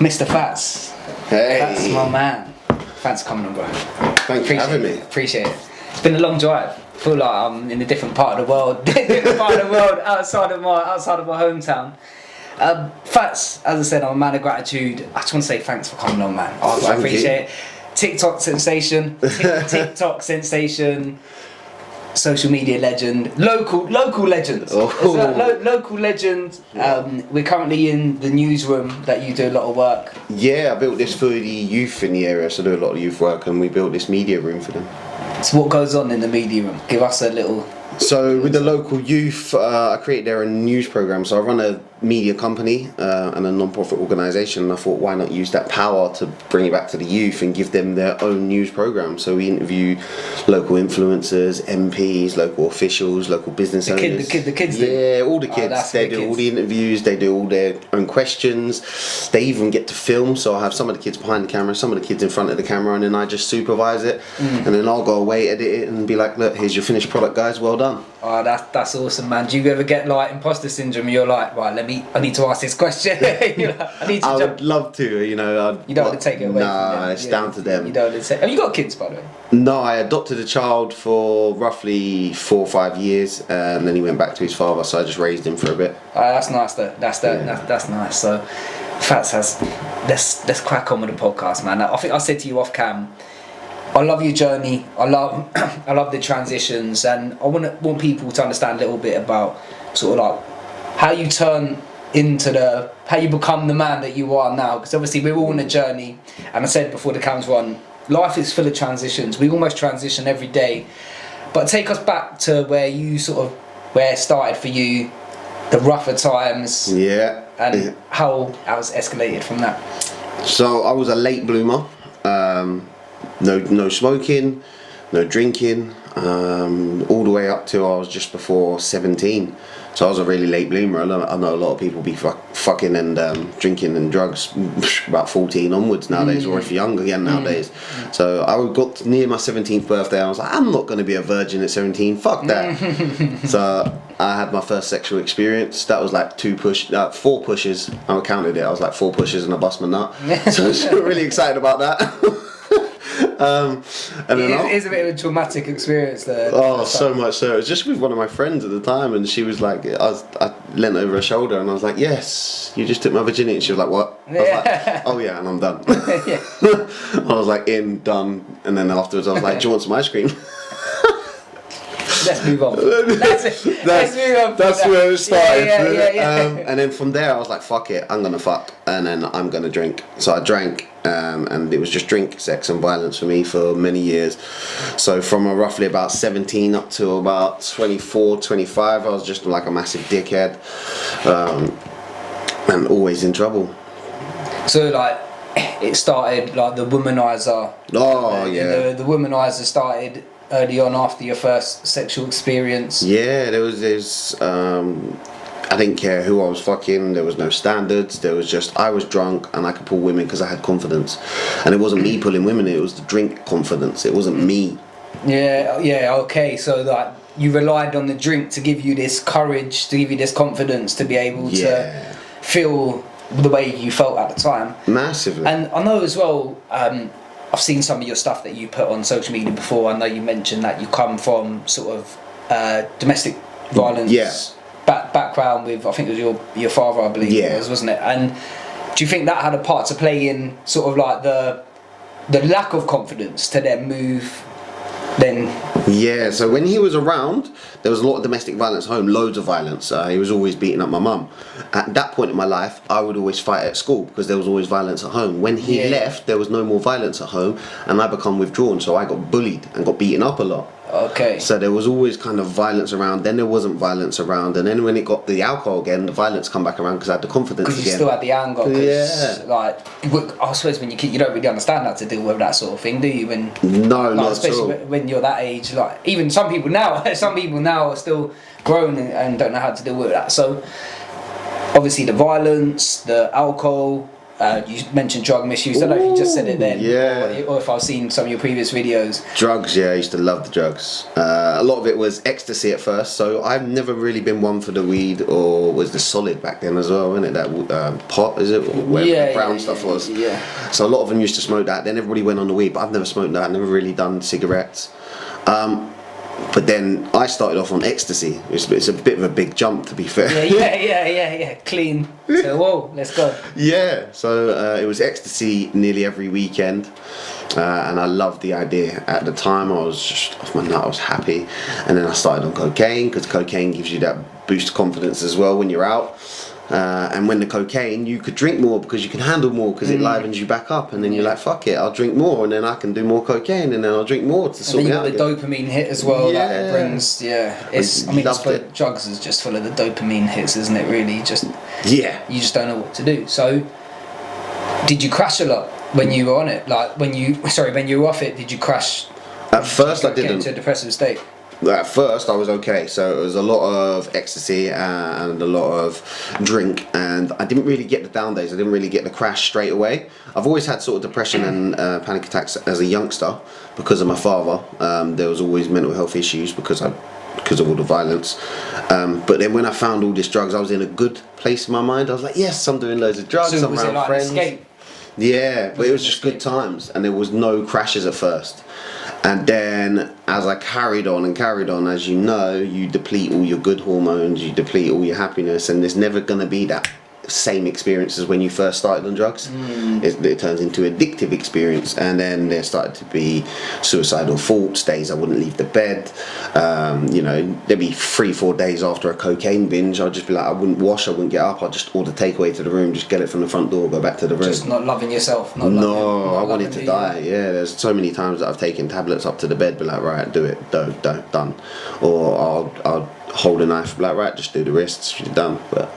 Mr. Fatz. Hey. That's my man. Thanks for coming on, bro. Thanks for having me. Appreciate it. It's been a long drive. I feel like I'm in a different part of the world. Outside of my hometown. Fatz, as I said, I'm a man of gratitude. I just want to say thanks for coming on, man. I appreciate it. TikTok sensation. TikTok sensation. Social media legend, local legends. Local legend. We're currently in the newsroom that you do a lot of work. Yeah, I built this for the youth in the area, so I do a lot of youth work, and we built this media room for them. So what goes on in the media room? Give us a little. So with the local youth, I created their own news program. So I run a media company and a non-profit organisation, and I thought, why not use that power to bring it back to the youth and give them their own news program? So we interview local influencers, MPs, local officials, local business owners. The kids. Yeah, all the kids. They do all the interviews. They do all their own questions. They even get to film. So I have some of the kids behind the camera, some of the kids in front of the camera, and then I just supervise it. And then I'll go away, edit it, and be like, look, here's your finished product, guys. Well done. Oh, that's awesome, man. Do you ever get like imposter syndrome? You're like, right, I need to ask this question. I would love to, you don't want to take it away from them. No, it's down to them. You don't want to have you got kids, by the way? No, I adopted a child for roughly 4 or 5 years, and then he went back to his father, so I just raised him for a bit. That's nice though. That's nice. So, Fatz let's crack on with the podcast, man. I think I said to you off cam, I love your journey. I love the transitions, and I want people to understand a little bit about sort of like how you how you become the man that you are now. Because obviously we're all on a journey, and I said before the cameras were on, life is full of transitions. We almost transition every day. But take us back to where it started for you, the rougher times. Yeah. And how it's escalated from that. So I was a late bloomer. No smoking, no drinking, all the way up till I was just before 17. So I was a really late bloomer. I know a lot of people be fucking and drinking and drugs about 14 onwards nowadays, or if you're young again nowadays. So I got near my 17th birthday, and I was like, I'm not going to be a virgin at 17, fuck that. So I had my first sexual experience. That was like 4 pushes. I counted it, I was like 4 pushes and I bust my nut. So I was really excited about that. And then it is a bit of a traumatic experience there. Oh, so much so. It was just with one of my friends at the time, and she was like, I leant over her shoulder and I was like, yes, you just took my virginity. And she was like, what? I was like, oh yeah, and I'm done. I was like, done, and then afterwards I was like, do you want some ice cream? Let's move on. Let's move on. That's where it started. Yeah. And then from there I was like, fuck it, I'm gonna fuck, and then I'm gonna drink. So I drank, and it was just drink, sex and violence for me for many years. So from roughly about 17 up to about 24, 25, I was just like a massive dickhead, and always in trouble. So like, it started like the womanizer. Oh yeah. The womanizer started early on after your first sexual experience. Yeah, there was I didn't care who I was fucking. There was no standards. There was just, I was drunk and I could pull women because I had confidence, and it wasn't me pulling women. It was the drink confidence. It wasn't me. Yeah. Okay. So like, you relied on the drink to give you this courage, to give you this confidence, to be able to feel the way you felt at the time. Massively. And I know as well. I've seen some of your stuff that you put on social media before. I know you mentioned that you come from sort of domestic violence background with, I think it was your father, I believe it was, wasn't it? And do you think that had a part to play in sort of like the lack of confidence to then move then? Yeah, so when he was around, there was a lot of domestic violence at home, loads of violence. He was always beating up my mum. At that point in my life, I would always fight at school because there was always violence at home. When he left, there was no more violence at home, and I become withdrawn, so I got bullied and got beaten up a lot. Okay. So there was always kind of violence around, then there wasn't violence around, and then when it got the alcohol again, the violence come back around because I had the confidence again. Because you still had the anger. Like, I suppose when you don't really understand how to deal with that sort of thing, do you? No, not especially at all. When you're that age, like even some people now are still grown and don't know how to deal with that. So obviously the violence, the alcohol, you mentioned drug misuse. I don't know if you just said it then, Yeah. or if I've seen some of your previous videos. Drugs, yeah, I used to love the drugs. A lot of it was ecstasy at first, so I've never really been one for the weed, or was the solid back then as well, wasn't it? That pot, is it? Or whatever the brown stuff was. Yeah. So a lot of them used to smoke that, then everybody went on the weed, but I've never smoked that, never really done cigarettes. But then I started off on ecstasy. It's a bit of a big jump, to be fair. Yeah. Clean. So, whoa, let's go. Yeah, so it was ecstasy nearly every weekend, and I loved the idea. At the time, I was just off my nut. I was happy, and then I started on cocaine, because cocaine gives you that boost of confidence as well when you're out. And when the cocaine, you could drink more because you can handle more, because it livens you back up, and then you're like, fuck it, I'll drink more, and then I can do more cocaine, and then I'll drink more to sort me out. And then you got the dopamine hit as well. Yeah. That it brings. Drugs is just full of the dopamine hits, isn't it? Really, just you just don't know what to do. So, did you crash a lot when you were on it? Like when you were off it, did you crash? At first, I didn't. Get into a depressive state. At first I was okay, so it was a lot of ecstasy and a lot of drink, and I didn't really get the down days. I didn't really get the crash straight away. I've always had sort of depression and panic attacks as a youngster because of my father. There was always mental health issues because of all the violence. But then when I found all these drugs, I was in a good place in my mind. I was like, yes, I'm doing loads of drugs, So I'm was it around like friends. an escape? Yeah, but it was just good times, and there was no crashes at first. And then as I carried on, as you know, you deplete all your good hormones, you deplete all your happiness, and there's never going to be that same experience as when you first started on drugs. It turns into addictive experience, and then there started to be suicidal thoughts, days I wouldn't leave the bed. There'd be 3-4 days after a cocaine binge, I'd just be like, I wouldn't wash, I wouldn't get up, I'd just order takeaway to the room, just get it from the front door, go back to the room. Just not loving yourself. I wanted to die. Yeah, there's so many times that I've taken tablets up to the bed, be like, right, do it, don't, done. Or I'll hold a knife, be like, right, just do the wrists, you're done. But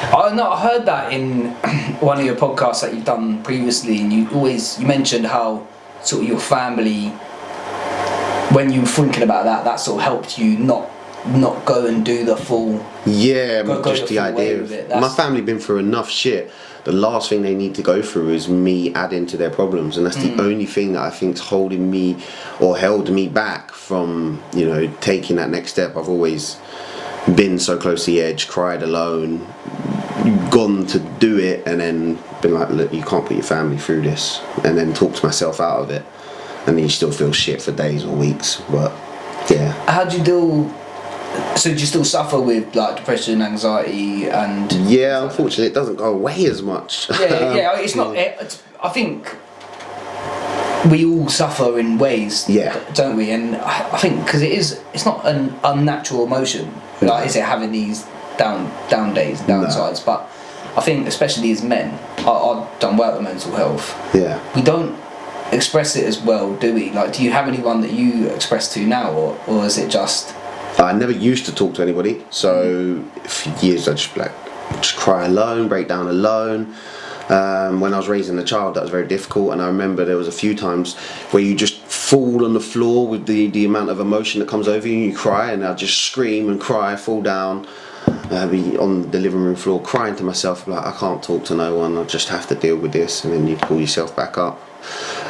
I heard that in one of your podcasts that you've done previously, and you mentioned how sort of your family, when you were thinking about that sort of helped you not go and do the full. Yeah, go just the idea of my family been through enough shit. The last thing they need to go through is me adding to their problems, and that's the only thing that I think's holding me or held me back from taking that next step. I've always been so close to the edge, cried alone, gone to do it, and then been like, look, you can't put your family through this, and then talked myself out of it, and then you still feel shit for days or weeks. But yeah. How do you deal? So do you still suffer with like depression, anxiety, and? Yeah, unfortunately, it doesn't go away as much. Yeah, it's not. I think we all suffer in ways, don't we? And I think because it's not an unnatural emotion. Like, is it having these down days, downsides? No. But I think, especially as men, I've done work with mental health. Yeah. We don't express it as well, do we? Like, do you have anyone that you express to now, or is it just? I never used to talk to anybody, so for years I just cry alone, break down alone. When I was raising a child, that was very difficult, and I remember there was a few times where you just fall on the floor with the amount of emotion that comes over you, and you cry, and I'd just scream and cry, fall down, be on the living room floor crying to myself, like, I can't talk to no one, I just have to deal with this, and then you pull yourself back up.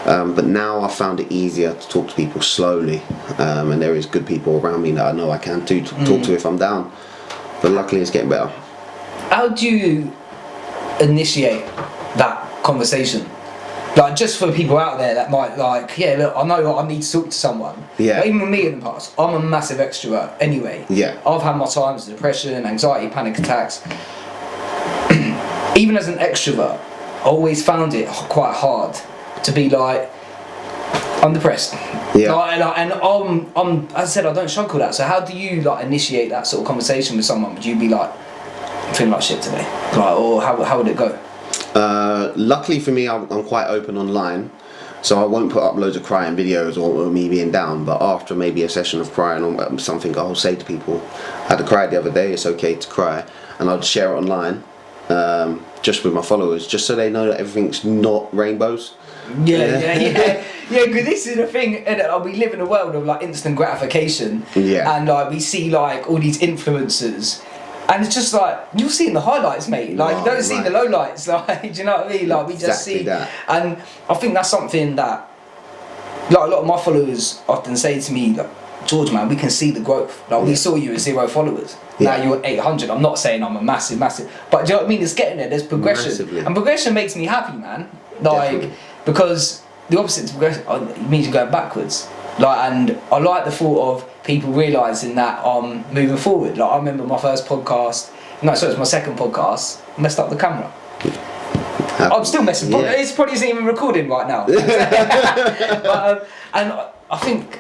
But now I found it easier to talk to people slowly, and there is good people around me that I know I can talk to if I'm down, but luckily it's getting better. How do you initiate that conversation? Like, just for people out there that might look, I know I need to talk to someone. Yeah. But even with me in the past, I'm a massive extrovert anyway. Yeah. I've had my times of depression, anxiety, panic attacks. Even as an extrovert, I always found it quite hard to be like, I'm depressed. Yeah. And I'm as I said, I don't sugarcoat that. So how do you initiate that sort of conversation with someone? Would you be like, I'm feeling like shit today? Or how would it go? Luckily for me, I'm quite open online, so I won't put up loads of crying videos or me being down, but after maybe a session of crying or something, I'll say to people, I had a cry the other day, it's okay to cry, and I'll share it online, just with my followers, just so they know that everything's not rainbows. Yeah, because this is the thing, and we live in a world of instant gratification, and we see all these influencers And it's just like, you'll see in the highlights, mate. Like, you don't see the lowlights. Like, do you know what I mean? Like, we just see that. And I think that's something that, like, a lot of my followers often say to me, like, George, man, we can see the growth. Like, we saw you at 0 followers. Now you're at 800. I'm not saying I'm a massive, but do you know what I mean? It's getting there. There's progression. Massively. And progression makes me happy, man. Like, definitely. Because the opposite to progression, it means you're going backwards. Like, and I like the thought of people realising that I'm moving forward. Like, I remember my first podcast, it's my second podcast, I messed up the camera. I'm still messing, it probably isn't even recording right now. But, and I think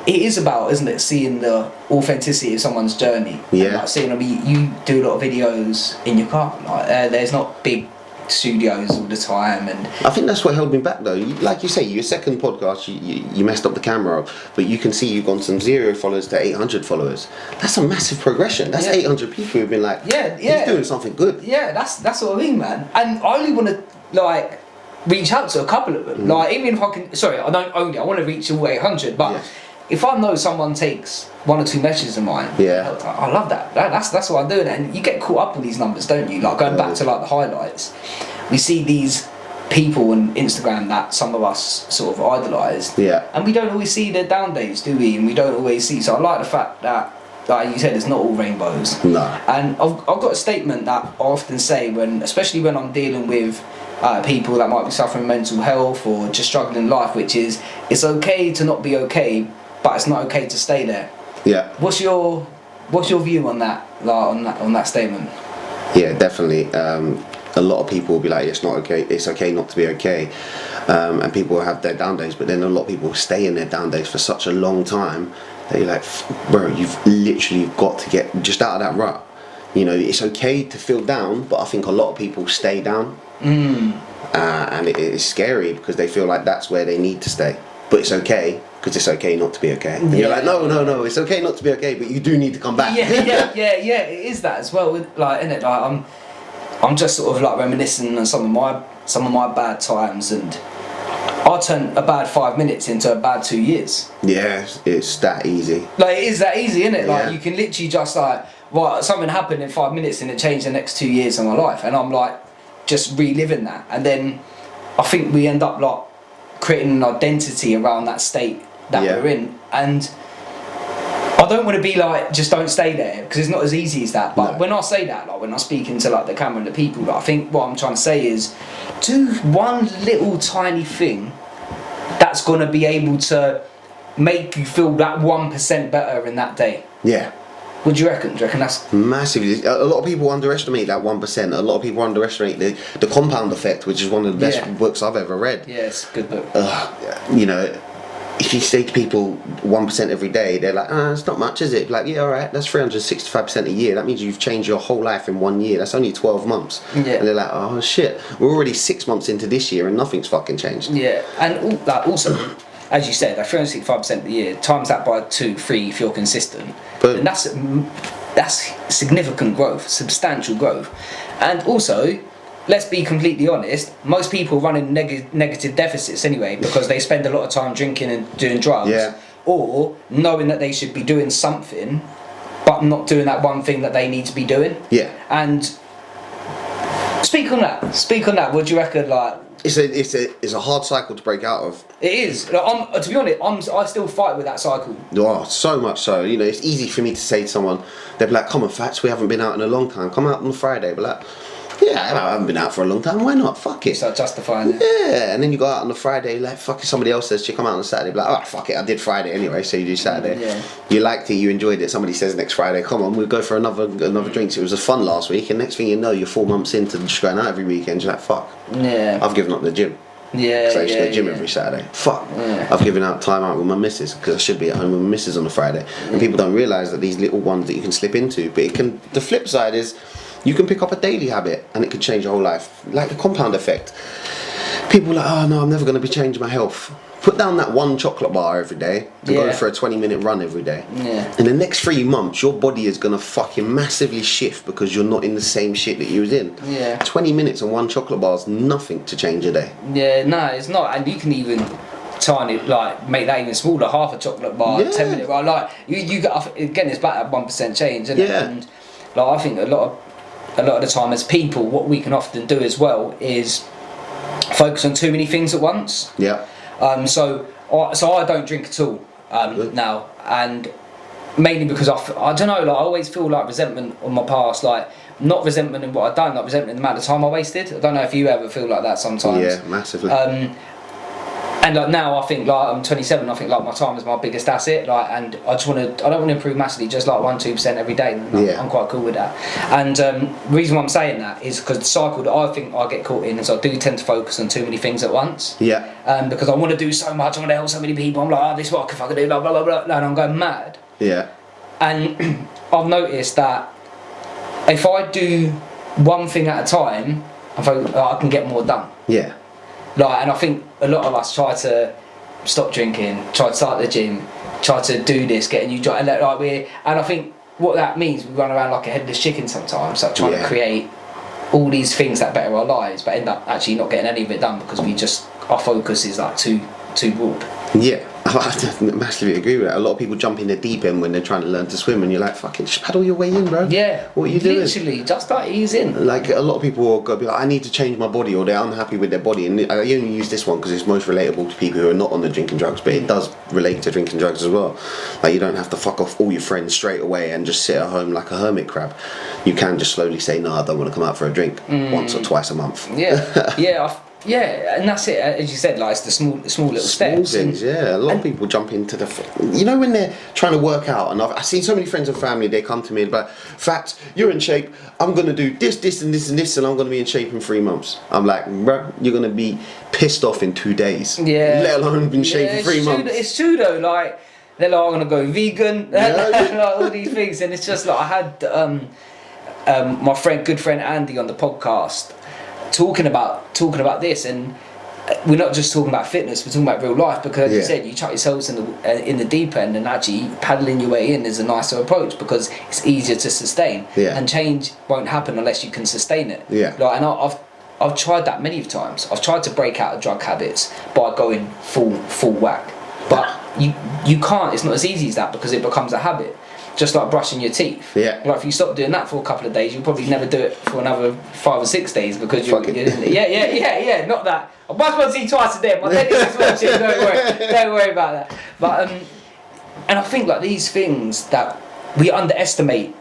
it is about, isn't it, seeing the authenticity of someone's journey. Yeah. And, like, seeing, you do a lot of videos in your car. Like, there's not big studios all the time, and I think that's what held me back though. Like you say, your second podcast, you messed up the camera, but you can see you've gone from 0 followers to 800 followers. That's a massive progression. That's 800 people who've been like, he's doing something good. Yeah, that's what I mean, man. And I only want to like reach out to a couple of them. Like, even if I can, I want to reach all 800, but if I know someone takes 1 or 2 messages of mine, I love that. That's what I'm doing. And you get caught up in these numbers, don't you? Like, going back to like the highlights, we see these people on Instagram that some of us sort of idolise, and we don't always see their down days, do we? And we don't always see. So I like the fact that, like you said, it's not all rainbows. No. And I've got a statement that I often say especially when I'm dealing with people that might be suffering mental health or just struggling in life, which is, it's okay to not be okay, but it's not okay to stay there. Yeah. What's your view on that? Like, on that statement? Yeah, definitely. A lot of people will be like, it's not okay. It's okay not to be okay, and people will have their down days. But then a lot of people will stay in their down days for such a long time that you're like, bro, you've literally got to get just out of that rut. You know, it's okay to feel down, but I think a lot of people stay down, and it is scary because they feel like that's where they need to stay. But it's okay, because it's okay not to be okay. And you're like, no, it's okay not to be okay, but you do need to come back. Yeah, it is that as well. Like, innit? Like, I'm just sort of like reminiscing on some of my bad times, and I turned a bad 5 minutes into a bad 2 years. Yeah, it's that easy. Like, it is that easy, innit? Like, you can literally just like, something happened in 5 minutes and it changed the next 2 years of my life, and I'm like just reliving that, and then I think we end up like creating an identity around that state that we're in, and I don't want to be like, just don't stay there, because it's not as easy as that. But when I say that, like when I speak into like the camera and the people, like, I think what I'm trying to say is, do one little tiny thing that's going to be able to make you feel that 1% better in that day. Yeah. What do you reckon? Do you reckon that's massively? A lot of people underestimate that 1%. A lot of people underestimate the compound effect, which is one of the best books I've ever read. Yeah, it's a good book. You know, if you say to people 1% every day, they're like, it's not much, is it? Like, yeah, alright, that's 365% a year. That means you've changed your whole life in 1 year. That's only 12 months. Yeah. And they're like, oh shit, we're already 6 months into this year and nothing's fucking changed. Yeah, and also, as you said, like 365% of the year, times that by 2, 3 if you're consistent. And that's significant growth, substantial growth. And also, let's be completely honest, most people run in negative deficits anyway, because they spend a lot of time drinking and doing drugs, or knowing that they should be doing something but not doing that one thing that they need to be doing. And speak on that. What do you reckon? Like, it's a hard cycle to break out of. It is. Like, to be honest, I still fight with that cycle. Oh, so much so. You know, it's easy for me to say to someone, they'd be like, come on, Fatz, we haven't been out in a long time. Come out on Friday. But like, yeah, I haven't been out for a long time. Why not? Fuck it. Start justifying it. Yeah, and then you go out on the Friday, like, fuck it. Somebody else says, you come out on the Saturday. Be like, oh, fuck it. I did Friday anyway, so you do Saturday. Yeah. You liked it, you enjoyed it. Somebody says next Friday, come on, we'll go for another drinks. It was a fun last week, and next thing you know, you're 4 months into just going out every weekend. You're like, fuck. Yeah. I've given up the gym. Yeah, because I used to go to the gym every Saturday. Fuck. Yeah. I've given out time out with my missus, because I should be at home with my missus on a Friday. And people don't realise that these little ones that you can slip into, but the flip side is, you can pick up a daily habit and it could change your whole life. Like the compound effect. People are like, oh no, I'm never going to be changing my health. Put down that one chocolate bar every day and go for a 20-minute run every day. Yeah. In the next 3 months, your body is going to fucking massively shift because you're not in the same shit that you was in. Yeah. 20 minutes and one chocolate bar is nothing to change a day. Yeah, no, it's not. And you can even tiny, like, make that even smaller, half a chocolate bar, 10-minute bar. Like, you got, again, it's about that 1% change, isn't it? And like I think a lot of the time as people, what we can often do as well is focus on too many things at once. Yeah. So I don't drink at all now, and mainly because I don't know, like I always feel like resentment on my past, like not resentment in what I've done, like resentment in the amount of time I wasted. I don't know if you ever feel like that sometimes. Yeah, massively. And like now I think like I'm 27, I think like my time is my biggest asset, like, and I don't want to improve massively, just like 1-2% every day, and I'm quite cool with that. And the reason why I'm saying that is because the cycle that I think I get caught in is I do tend to focus on too many things at once. Yeah. Because I want to do so much, I want to help so many people, I'm like, oh, this is what I can fucking do, blah blah blah blah, and I'm going mad. Yeah. And I've noticed that if I do one thing at a time, I can get more done. Yeah. Like, and I think a lot of us try to stop drinking, try to start the gym, try to do this, get a new job, and I think what that means, we run around like a headless chicken sometimes, like trying to create all these things that better our lives, but end up actually not getting any of it done because our focus is like too broad. Yeah, I massively agree with that. A lot of people jump in the deep end when they're trying to learn to swim, and you're like, fucking just paddle your way in, bro. Yeah. What are you doing? Literally, just like ease in. Like, a lot of people will go be like, I need to change my body, or they're unhappy with their body. And I only use this one because it's most relatable to people who are not on the drinking drugs, but it does relate to drinking drugs as well. Like, you don't have to fuck off all your friends straight away and just sit at home like a hermit crab. You can just slowly say, no, I don't want to come out for a drink once or twice a month. Yeah, yeah, and that's it. As you said, like it's the small little steps. Small things, yeah. A lot of people jump into you know, when they're trying to work out, and I've seen so many friends and family, they come to me and be like, Fatz, you're in shape, I'm going to do this, and this, and this, and I'm going to be in shape in 3 months. I'm like, bro, you're going to be pissed off in 2 days. Yeah. Let alone in shape in 3 months. It's true though, like, they're like, I'm going to go vegan, like all these things, and it's just like, I had my good friend Andy on the podcast, talking about this, and we're not just talking about fitness, we're talking about real life, because as you said, you chuck yourselves in the deep end, and actually paddling your way in is a nicer approach because it's easier to sustain, and change won't happen unless you can sustain it. Like, and I've tried that many times. I've tried to break out of drug habits by going full whack, but you can't. It's not as easy as that because it becomes a habit. Just like brushing your teeth. Yeah. Like if you stop doing that for a couple of days, you'll probably never do it for another 5 or 6 days because you're yeah. Not that. I brush my teeth twice a day. My dentist is watching. Don't worry about that. But and I think like these things that we underestimate,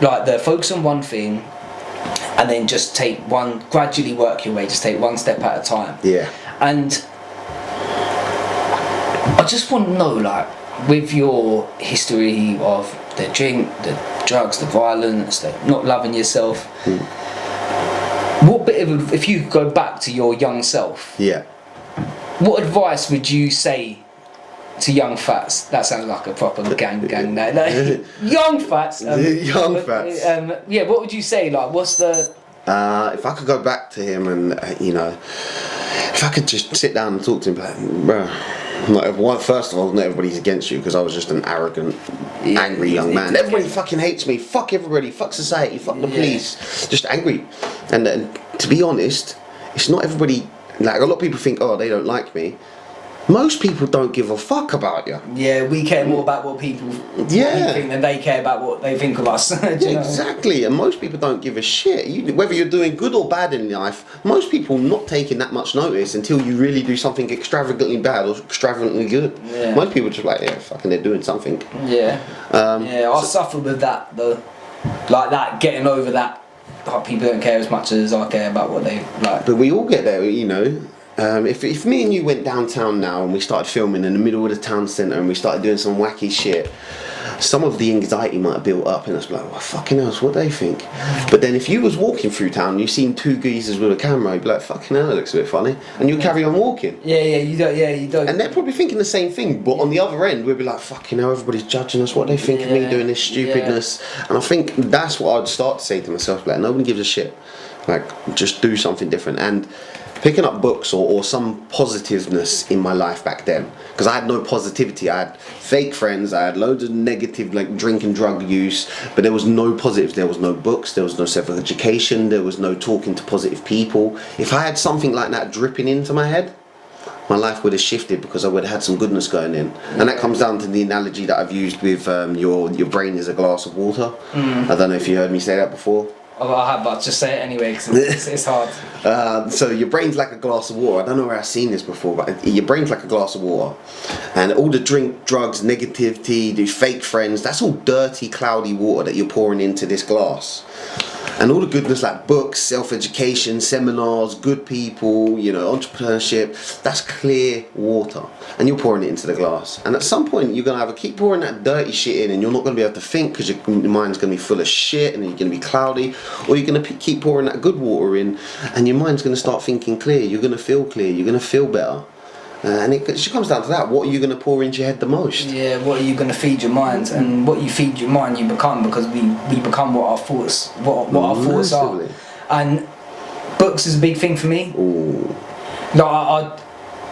like the focus on one thing, and then just gradually work your way. Just take one step at a time. Yeah. And I just want to know, like, with your history of the drink, the drugs, the violence, the not loving yourself, what bit of, if you go back to your young self, what advice would you say to young Fatz? That sounds like a proper gang name. Young Fatz. Young Fatz. What would you say? Like, what's the? If I could go back to him and if I could just sit down and talk to him, like, bro. First of all, not everybody's against you because I was just an arrogant, angry young man. Everybody fucking hates me. Fuck everybody. Fuck society. Fuck the police. Just angry. And to be honest, it's not everybody. Like, a lot of people think, oh, they don't like me. Most people don't give a fuck about you. Yeah, we care more about what people think than they care about what they think of us. Exactly, and most people don't give a shit. Whether you're doing good or bad in life, most people not taking that much notice until you really do something extravagantly bad or extravagantly good. Yeah. Most people just like, fucking they're doing something. Yeah. I suffer with that though. Like that, getting over that. Like, people don't care as much as I care about what they like. But we all get there, if me and you went downtown now and we started filming in the middle of the town centre and we started doing some wacky shit, some of the anxiety might have built up and it's like, well, fucking else, what they think? But then if you was walking through town and you seen 2 geezers with a camera, you'd be like, fucking hell, that looks a bit funny, and you carry on walking. You don't. And they're probably thinking the same thing, but on the other end we'd be like, fucking hell, everybody's judging us, what they think of me doing this stupidness. And I think that's what I'd start to say to myself, like, nobody gives a shit, like, just do something different. And picking up books or some positiveness in my life back then, because I had no positivity. I had fake friends, I had loads of negative, like, drink and drug use, but there was no positives. There was no books, there was no self-education, there was no talking to positive people. If I had something like that dripping into my head, my life would have shifted because I would have had some goodness going in. And that comes down to the analogy that I've used with your brain is a glass of water. I don't know if you heard me say that before. Oh, I have, but just say it anyway because it's hard. So your brain's like a glass of water. I don't know where I've seen this before, but your brain's like a glass of water. And all the drink, drugs, negativity, the fake friends, that's all dirty, cloudy water that you're pouring into this glass. And all the goodness like books, self-education, seminars, good people, you know, entrepreneurship, that's clear water. And you're pouring it into the glass. And at some point you're going to keep pouring that dirty shit in and you're not going to be able to think because your mind's going to be full of shit and you're going to be cloudy. Or you're going to keep pouring that good water in and your mind's going to start thinking clear. You're going to feel clear. You're going to feel better. And it just comes down to that. What are you going to pour into your head the most? Yeah, what are you going to feed your mind? And what you feed your mind, you become, because we become what our thoughts our thoughts are. And books is a big thing for me. Ooh. Like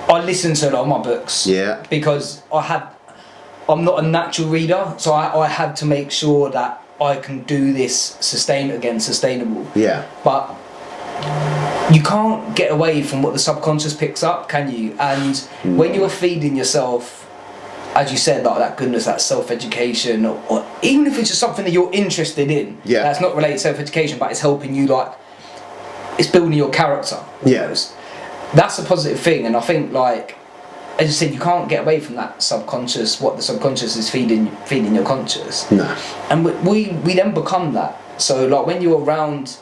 I listen to a lot of my books. Yeah. Because I'm not a natural reader, so I had to make sure that I can do this sustainable. Yeah. But you can't get away from what the subconscious picks up, can you? And when you're feeding yourself, as you said, like that goodness, that self-education, or even if it's just something that you're interested in, that's not related to self-education, but it's helping you, like, it's building your character. Yes. That's a positive thing, and I think, like, as you said, you can't get away from that subconscious, what the subconscious is feeding your conscious. No. And we then become that. So, like, when you're around,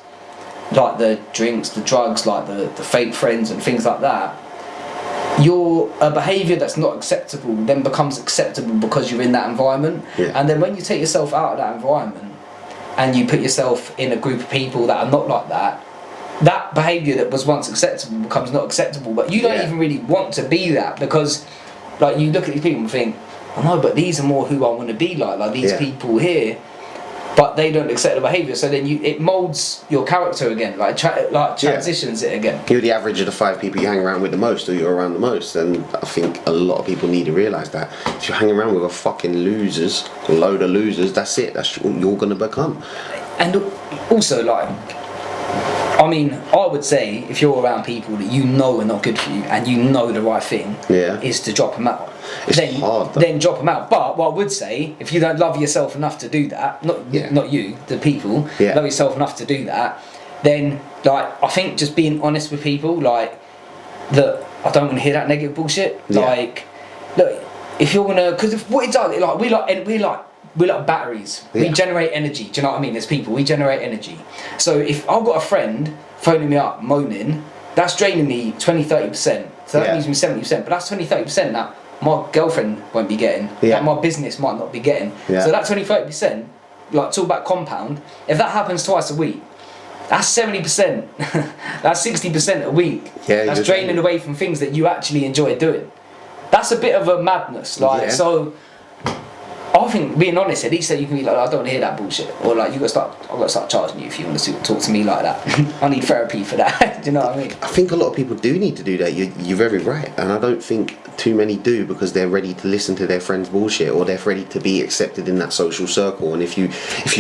like, the drinks, the drugs, like the fake friends and things like that, a behaviour that's not acceptable then becomes acceptable because you're in that environment. And then when you take yourself out of that environment and you put yourself in a group of people that are not like that, that behaviour that was once acceptable becomes not acceptable. But you don't even really want to be that, because, like, you look at these people and think, oh no, but these are more who I want to be like these people here. But they don't accept the behaviour, so then it moulds your character again, like transitions it again. You're the average of the 5 people you hang around with the most, or you're around the most, and I think a lot of people need to realise that. If you're hanging around with a fucking a load of losers, that's it, that's what you're going to become. And also, like, I mean, I would say if you're around people that you know are not good for you and you know the right thing is to drop them out. It's hard, though. Then drop them out. But what I would say, if you don't love yourself enough to do that, not you, the people, love yourself enough to do that, then, like, I think just being honest with people, like, that I don't want to hear that negative bullshit. Like, look, if you're gonna, because what it does, like, we're like batteries. We generate energy. Do you know what I mean? As people, we generate energy. So if I've got a friend phoning me up, moaning, that's draining me 20-30%. So that leaves me 70%. But that's 20-30% that my girlfriend won't be getting. That my business might not be getting. So that 20-30%, like, talk about compound. If that happens twice a week, that's 70%. That's 60% a week. That's draining away from things that you actually enjoy doing. That's a bit of a madness. Like, so I think, being honest, at least that you can be like, I don't want to hear that bullshit, or like, I've got to start charging you if you want to talk to me like that. I need therapy for that. Do you know what I mean? I think a lot of people do need to do that. You're very right, and I don't think too many do, because they're ready to listen to their friends' bullshit, or they're ready to be accepted in that social circle. And if you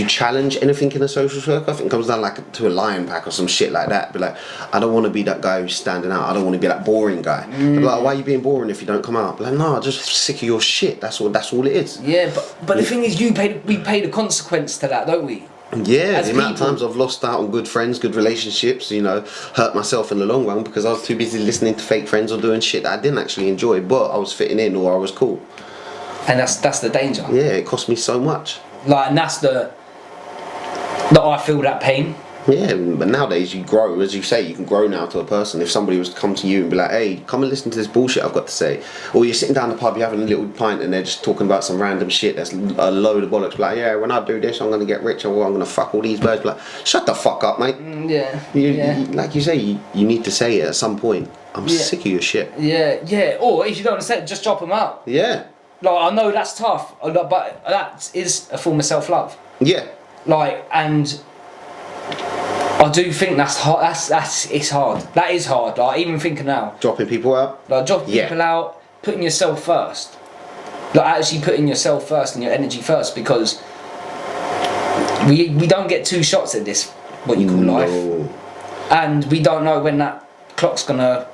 challenge anything in a social circle, I think it comes down like to a lion pack or some shit like that. Be like, I don't want to be that guy who's standing out. I don't want to be that boring guy. Like, why are you being boring if you don't come out? Like, no, I'm just sick of your shit. That's all it is. Yeah, but the thing is, we pay the consequence to that, don't we? Yeah, the amount of times I've lost out on good friends, good relationships, you know, hurt myself in the long run because I was too busy listening to fake friends or doing shit that I didn't actually enjoy, but I was fitting in or I was cool. And that's the danger. Yeah, it cost me so much. Like, and that's that I feel that pain. Yeah, but nowadays you grow, as you say, you can grow now to a person. If somebody was to come to you and be like, hey, come and listen to this bullshit I've got to say, or you're sitting down the pub, you're having a little pint and they're just talking about some random shit that's a load of bollocks, like, yeah, when I do this I'm going to get rich, or I'm going to fuck all these birds, like, shut the fuck up, mate. You, like you say, you need to say it at some point. I'm sick of your shit. Yeah, or if you don't want to say it, just drop them out. Yeah. Like, I know that's tough, but that is a form of self-love. Yeah. Like, and I do think that's hard. It's hard. That is hard. Like, even thinking now, dropping people out. Like, dropping people out, putting yourself first. Like, actually putting yourself first and your energy first, because we don't get 2 shots at this, what you call life, and we don't know when that clock's gonna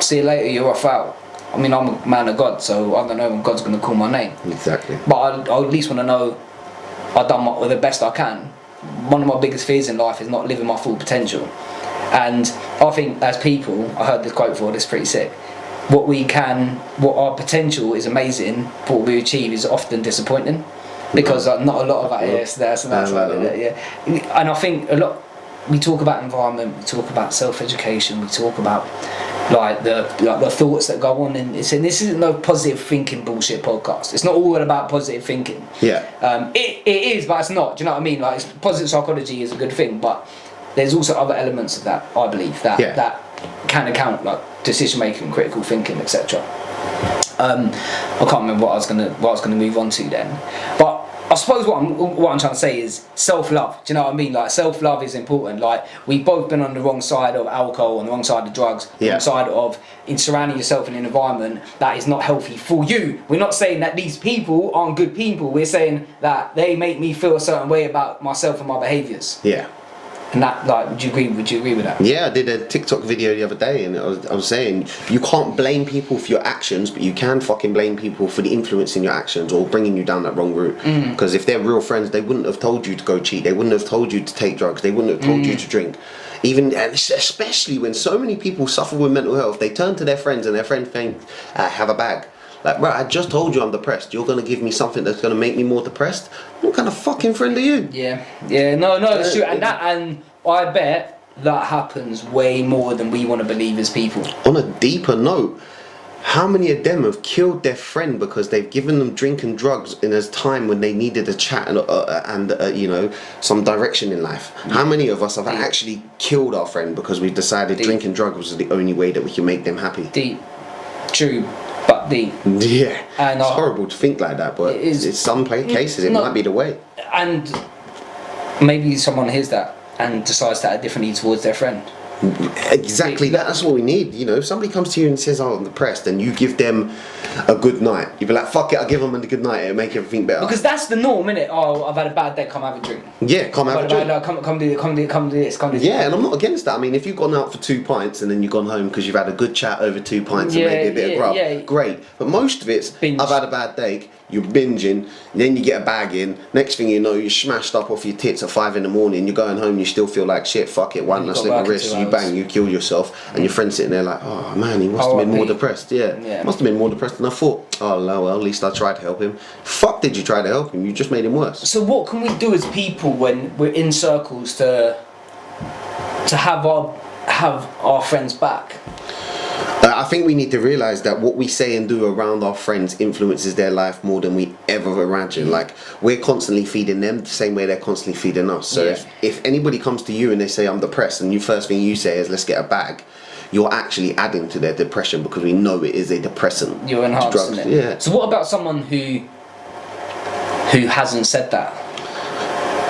see you later, you're off out. I mean, I'm a man of God, so I don't know when God's going to call my name. Exactly. But I at least want to know I've done the best I can. One of my biggest fears in life is not living my full potential. And I think as people, I heard this quote before, this is pretty sick. What our potential is amazing, but what we achieve is often disappointing. Because not a lot of that is there, so that's yeah. And I think we talk about environment, we talk about self-education, we talk about like the thoughts that go on, and this isn't no positive thinking bullshit podcast. It's not all about positive thinking. Yeah. It is, but it's not. Do you know what I mean? Like, positive psychology is a good thing, but there's also other elements of that, I believe, that can account, like decision making, critical thinking, etc. I can't remember what I was gonna move on to then, but I suppose what I'm trying to say is self-love. Do you know what I mean? Like, self-love is important. Like, we've both been on the wrong side of alcohol, on the wrong side of drugs, the wrong side of surrounding yourself in an environment that is not healthy for you. We're not saying that these people aren't good people. We're saying that they make me feel a certain way about myself and my behaviours. Yeah. And that, like, would you agree with that? Yeah, I did a TikTok video the other day, and I was saying you can't blame people for your actions, but you can fucking blame people for the influence in your actions or bringing you down that wrong route. Because if they're real friends, they wouldn't have told you to go cheat. They wouldn't have told you to take drugs. They wouldn't have told you to drink. Even, and especially when so many people suffer with mental health, they turn to their friends and their friends think, have a bag. Like, bro, I just told you I'm depressed. You're gonna give me something that's gonna make me more depressed? What kind of fucking friend are you? Yeah, no, it's true. And I bet that happens way more than we want to believe as people. On a deeper note, how many of them have killed their friend because they've given them drink and drugs in a time when they needed a chat and you know, some direction in life? How many of us have actually killed our friend because we decided drink and drugs was the only way that we can make them happy? Deep, true. But deep. Yeah, and it's horrible to think like that, but it's some cases it might be the way. And maybe someone hears that and decides to act differently towards their friend. Exactly, that's what we need. You know, if somebody comes to you and says, "Oh, I'm depressed," and you give them a good night, you'd be like, "Fuck it, I'll give them a good night. It'll make everything better." Because that's the norm, innit? Oh, I've had a bad day. Come have a drink. Yeah, come have a drink. Come do this. Yeah, and I'm not against that. I mean, if you've gone out for 2 pints and then you've gone home because you've had a good chat over 2 pints and maybe a bit of grub, great. But most of it's, I've had a bad day. You're binging, then you get a bag in. Next thing you know, you're smashed up off your tits at 5 a.m. You're going home, you still feel like shit. Fuck it, one last slip my wrist, you bang, you kill yourself, and your friend's sitting there like, oh man, he must have been more depressed. Yeah, must have been more depressed than I thought. Oh no, well at least I tried to help him. Fuck, did you try to help him? You just made him worse. So what can we do as people when we're in circles to have our friends back? I think we need to realise that what we say and do around our friends influences their life more than we ever imagine. Like, we're constantly feeding them the same way they're constantly feeding us. So if anybody comes to you and they say, I'm depressed, and the first thing you say is, let's get a bag, you're actually adding to their depression because we know it is a depressant. You're enhancing it. Yeah. So what about someone who hasn't said that?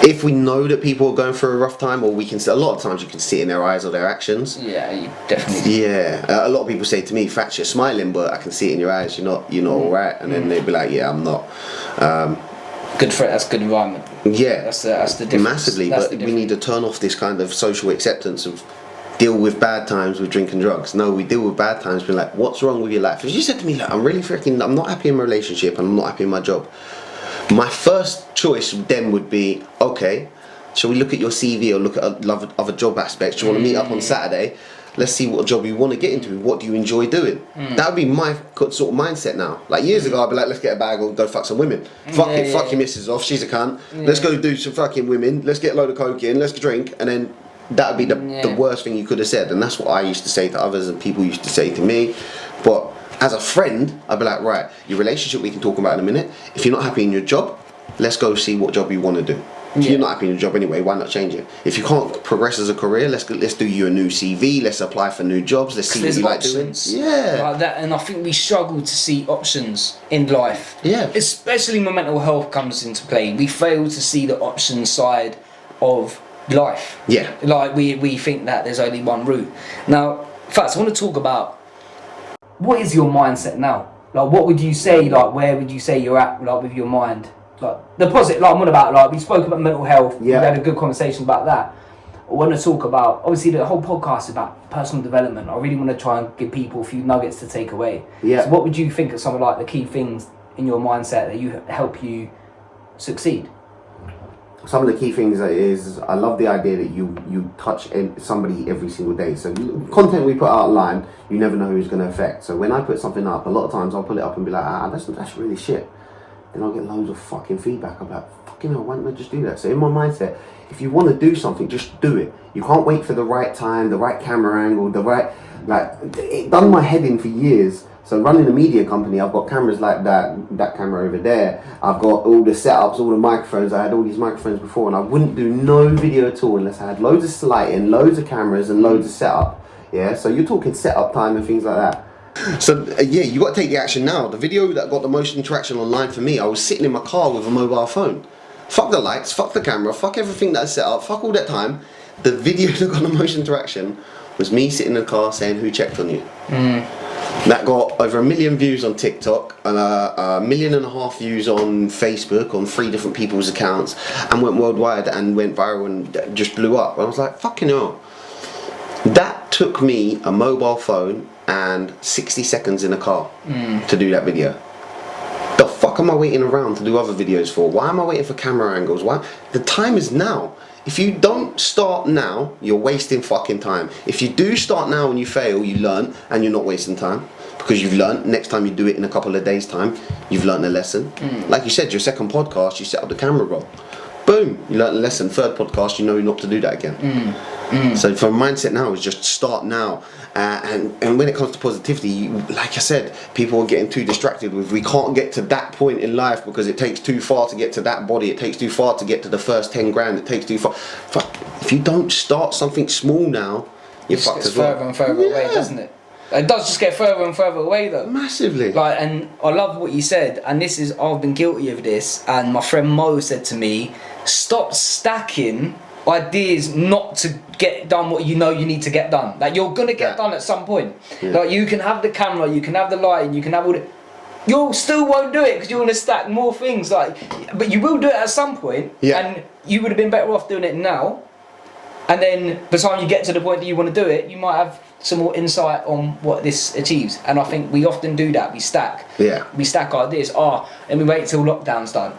If we know that people are going through a rough time, or a lot of times you can see it in their eyes or their actions. Yeah, you definitely. Yeah, a lot of people say to me, "Fatz, you're smiling, but I can see it in your eyes. You're not all right." And then they'd be like, "Yeah, I'm not." Good for it. That's good environment. Yeah, that's the difference. Massively, but we need to turn off this kind of social acceptance of deal with bad times with drink and drugs. No, we deal with bad times. We're like, "What's wrong with your life?" If you said to me, "Look, I'm not happy in my relationship, and I'm not happy in my job," my first choice then would be, okay, shall we look at your CV or look at other job aspects? Do you want to meet up on Saturday? Let's see what job you want to get into. What do you enjoy doing? That would be my sort of mindset now. Like, years ago, I'd be like, let's get a bag or go fuck some women. Fuck your missus off, she's a cunt. Let's go do some fucking women. Let's get a load of coke in, let's drink. And then that would be the worst thing you could have said. And that's what I used to say to others and people used to say to me. But as a friend, I'd be like, right, your relationship we can talk about in a minute. If you're not happy in your job, let's go see what job you want to do. If you're not happy in your job anyway, why not change it? If you can't progress as a career, let's do you a new CV. Let's apply for new jobs. Let's see what you like doing. Yeah, like that. And I think we struggle to see options in life. Yeah, especially when mental health comes into play. We fail to see the option side of life. Yeah, like we think that there's only one route. Now, Fatz, I want to talk about what is your mindset now. Like, what would you say? Like, where would you say you're at? Like, with your mind. Like the positive, like I'm on about, like we spoke about mental health. We had a good conversation about that. I want to talk about, obviously the whole podcast is about personal development. I really want to try and give people a few nuggets to take away. Yeah. So what would you think are some of like the key things in your mindset that you help you succeed? Some of the key things is I love the idea that you touch somebody every single day. So content we put out online, you never know who it's going to affect. So when I put something up, a lot of times I'll put it up and be like, that's really shit. Then I'll get loads of fucking feedback about, fucking hell, why don't I just do that? So in my mindset, if you want to do something, just do it. You can't wait for the right time, the right camera angle, it done my head in for years. So running a media company, I've got cameras like that camera over there. I've got all the setups, all the microphones. I had all these microphones before, and I wouldn't do no video at all unless I had loads of lighting, loads of cameras, and loads of setup. Yeah, so you're talking setup time and things like that. So yeah, you got to take the action now. The video that got the most interaction online for me, I was sitting in my car with a mobile phone. Fuck the lights, fuck the camera, fuck everything that I set up, fuck all that time. The video that got the most interaction was me sitting in the car saying, "Who checked on you?" That got over 1 million views on TikTok and 1.5 million views on Facebook on 3 different people's accounts, and went worldwide and went viral and just blew up. And I was like, fucking hell. That took me a mobile phone and 60 seconds in a car to do that video. The fuck am I waiting around to do other videos for? Why am I waiting for camera angles? Why? The time is now. If you don't start now, you're wasting fucking time. If you do start now and you fail, you learn, and you're not wasting time. Because you've learned, next time you do it in a couple of days' time, you've learned a lesson. Like you said, your second podcast, you set up the camera roll. Boom, you learned a lesson. Third podcast, you know not to do that again. So for mindset now is just start now. And when it comes to positivity, like I said, people are getting too distracted with, we can't get to that point in life because it takes too far to get to that body, it takes too far to get to the first 10 grand, it takes too far. If you don't start something small now, you're fucked as well. Further and further away, doesn't it? It does just get further and further away though. Massively. Like, and I love what you said, and this is, I've been guilty of this, and my friend Mo said to me, stop stacking ideas not to get done what you know you need to get done. Like, you're gonna get done at some point. Like, you can have the camera, you can have the lighting, you can have all the, you still won't do it because you're gonna stack more things, like, but you will do it at some point, and you would have been better off doing it now, and then by the time you get to the point that you want to do it, you might have some more insight on what this achieves. And I think we often do that. We stack. We stack ideas. Let me wait till lockdown's done.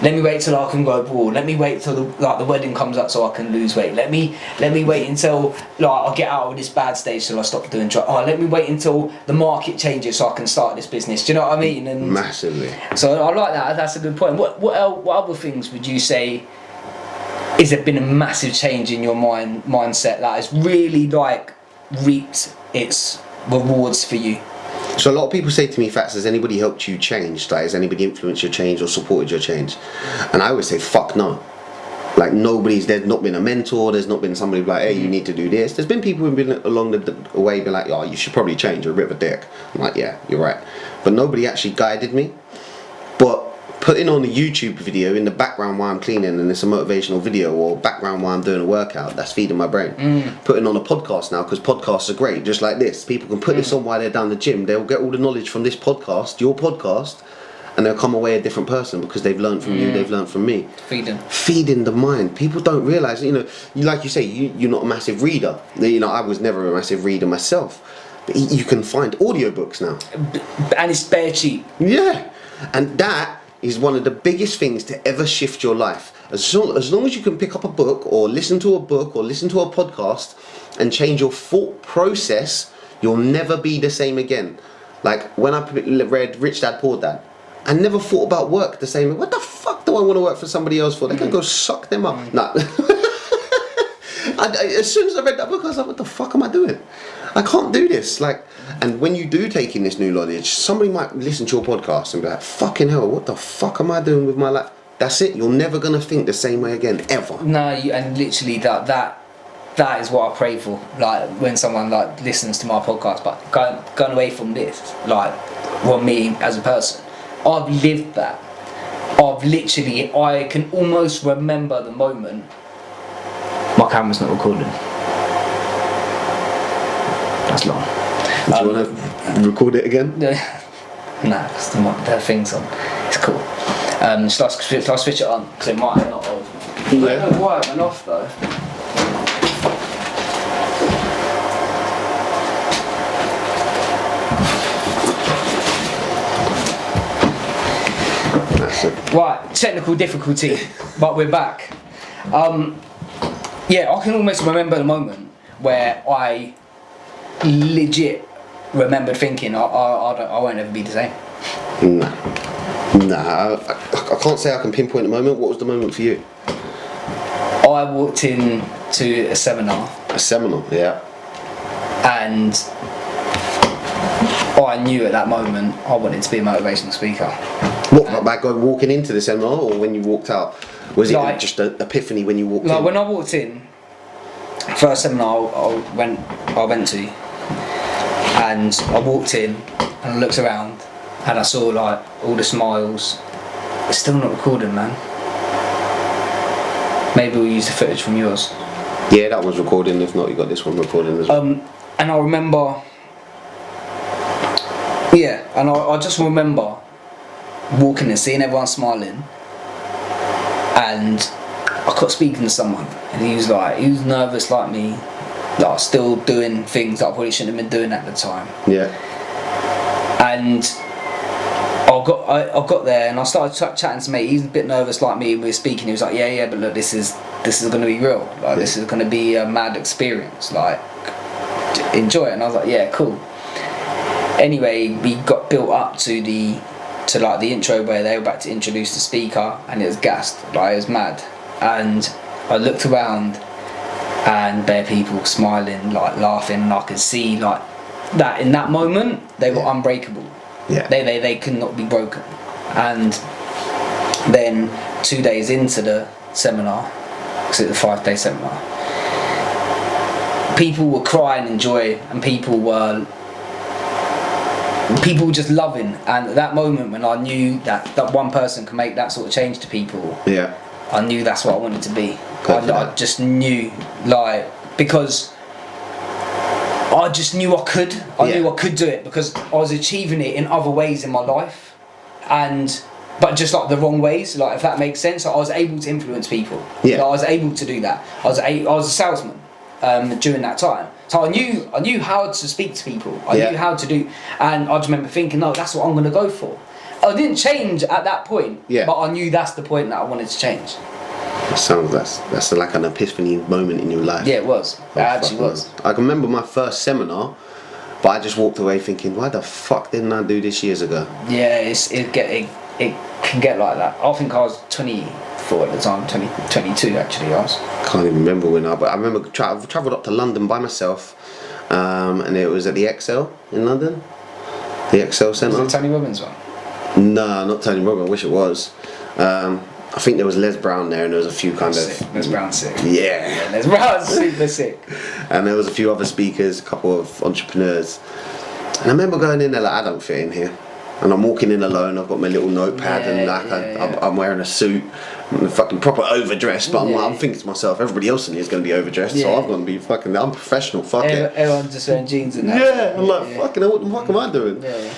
Let me wait till I can go abroad. Let me wait till the wedding comes up so I can lose weight. Let me wait until I get out of this bad stage so I stop doing let me wait until the market changes so I can start this business. Do you know what I mean? And massively. So I like that. That's a good point. What other things would you say is there been a massive change in your mindset that has really reaped its rewards for you? So a lot of people say to me, Fatz, has anybody helped you change? Like, has anybody influenced your change or supported your change? And I always say, fuck no. Like, there's not been a mentor, there's not been somebody like, hey, you need to do this. There's been people who've been along the way, be like, you should probably change, you're a bit of a dick. I'm like, yeah, you're right. But nobody actually guided me. But putting on a YouTube video in the background while I'm cleaning and it's a motivational video, or background while I'm doing a workout, that's feeding my brain. Putting on a podcast now, because podcasts are great, just like this. People can put this on while they're down the gym. They'll get all the knowledge from this podcast, your podcast, and they'll come away a different person because they've learned from you, they've learned from me. Feeding the mind. People don't realise, like you say, you're not a massive reader. I was never a massive reader myself. But you can find audiobooks now. And it's bare cheap. Yeah. And that is one of the biggest things to ever shift your life. As long as you can pick up a book or listen to a podcast and change your thought process, you'll never be the same again. Like, when I read Rich Dad Poor Dad, I never thought about work the same way. What the fuck do I want to work for somebody else for? They can go suck them up. Nah. As soon as I read that book, I was like, what the fuck am I doing? I can't do this. And when you do take in this new knowledge, somebody might listen to your podcast and be like, fucking hell, what the fuck am I doing with my life? That's it. You're never going to think the same way again, ever. No, and literally that is what I pray for. Like, when someone listens to my podcast, but going away from this, me as a person, I've lived that. I can almost remember the moment. My camera's not recording. That's long. Do you want to record it again? Nah, because the thing's on. It's cool. Shall I switch it on? Because it might not have. I don't know why it went off though. Right, technical difficulty, but we're back. Yeah, I can almost remember the moment where I legit remembered thinking, I won't ever be the same. Nah, I can't say I can pinpoint the moment. What was the moment for you? I walked in to a seminar. A seminar, yeah. And I knew at that moment I wanted to be a motivational speaker. What, about walking into the seminar, or when you walked out? Was it just an epiphany when you walked in? When I walked in, first seminar I went to, and I walked in and I looked around and I saw like all the smiles. It's still not recording, man. Maybe we'll use the footage from yours. Yeah, that one's recording. If not, you got this one recording as well. And I remember, and I just remember walking and seeing everyone smiling, and I got speaking to someone, and he was nervous like me, like still doing things that I probably shouldn't have been doing at the time. Yeah. And I got there and I started chatting to mate. He's a bit nervous like me. We were speaking. He was like, yeah, but look, this is going to be real. Like, this is going to be a mad experience. Like, enjoy it. And I was like, yeah, cool. Anyway, we got built up to the intro where they were about to introduce the speaker, and it was gassed. Like, it was mad. And I looked around, and bare people smiling, like laughing, and I could see like that in that moment they were unbreakable. Yeah. They could not be broken. And then 2 days into the seminar, because it was a 5-day seminar, people were crying in joy, and people were just loving. And at that moment when I knew that one person can make that sort of change to people, yeah, I knew that's what I wanted to be. I just knew, like, because I just knew I could. I knew I could do it because I was achieving it in other ways in my life, but just like the wrong ways. Like, if that makes sense, I was able to influence people. Yeah. Like, I was able to do that. I was a salesman during that time, so I knew how to speak to people. I knew how to do, and I just remember thinking, no, that's what I'm going to go for. I didn't change at that point, but I knew that's the point that I wanted to change. That's like an epiphany moment in your life. Yeah, it was. It actually was. I can remember my first seminar, but I just walked away thinking, why the fuck didn't I do this years ago? Yeah, it can get like that. I think I was 24 at the time, 22 actually I was. Can't even remember but I remember I travelled up to London by myself, and it was at the XL in London, the XL Centre. Was it Tony Robbins one? No, not Tony Robbins. I wish it was. I think there was Les Brown there, and there was a few Les Brown's sick. Yeah, Les Brown's super sick. And there was a few other speakers, a couple of entrepreneurs. And I remember going in there like, I don't fit in here. And I'm walking in alone. I've got my little notepad, I'm wearing a suit, I'm fucking proper overdressed. But I'm thinking to myself, everybody else in here is going to be overdressed, so I'm going to be fucking. I'm professional. Fuck it. Everyone's just wearing jeans and that. Yeah, I'm like, fucking. What the fuck am I doing? Yeah.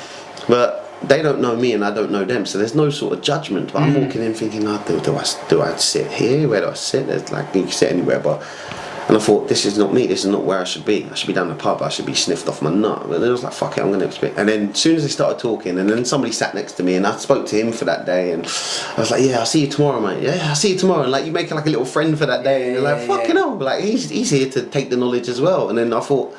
But they don't know me and I don't know them, so there's no sort of judgment. But I'm walking in thinking, do I sit here? Where do I sit? There's like, you can sit anywhere, and I thought, this is not me. This is not where I should be. I should be down the pub. I should be sniffed off my nut. But then I was like, fuck it, I'm going to expect. And then as soon as they started talking, and then somebody sat next to me, and I spoke to him for that day, and I was like, yeah, I'll see you tomorrow, mate. Yeah, I'll see you tomorrow. And like, you make like a little friend for that day, and you're like, fucking hell. But like, he's here to take the knowledge as well. And then I thought,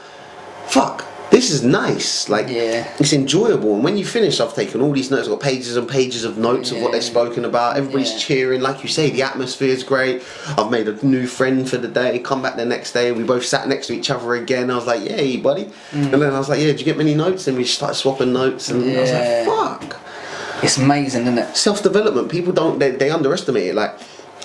fuck, this is nice. Like, it's enjoyable. And when you finish, I've taken all these notes. I've got pages and pages of notes of what they've spoken about. Everybody's cheering. Like you say, the atmosphere is great. I've made a new friend for the day. Come back the next day, we both sat next to each other again. I was like, yay, buddy. And then I was like, yeah, did you get many notes? And we started swapping notes. And I was like, fuck. It's amazing, isn't it? Self-development. People they underestimate it. Like,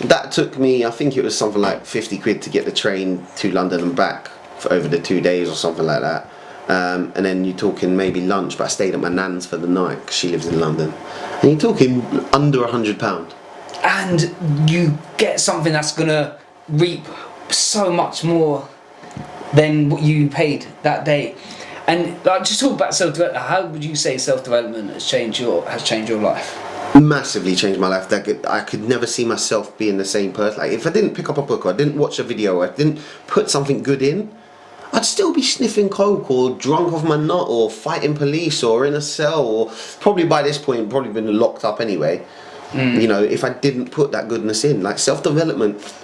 that took me, I think it was something like 50 quid to get the train to London and back for over the 2 days or something like that. And then you're talking maybe lunch, but I stayed at my nan's for the night because she lives in London. And you're talking under £100. And you get something that's gonna reap so much more than what you paid that day. And like, just talk about self-development. How would you say self-development has changed your life? Massively changed my life. I could never see myself being the same person. Like, if I didn't pick up a book, or I didn't watch a video, or I didn't put something good in, I'd still be sniffing coke or drunk off my nut or fighting police or in a cell, or probably by this point probably been locked up anyway. You know, if I didn't put that goodness in, like self-development.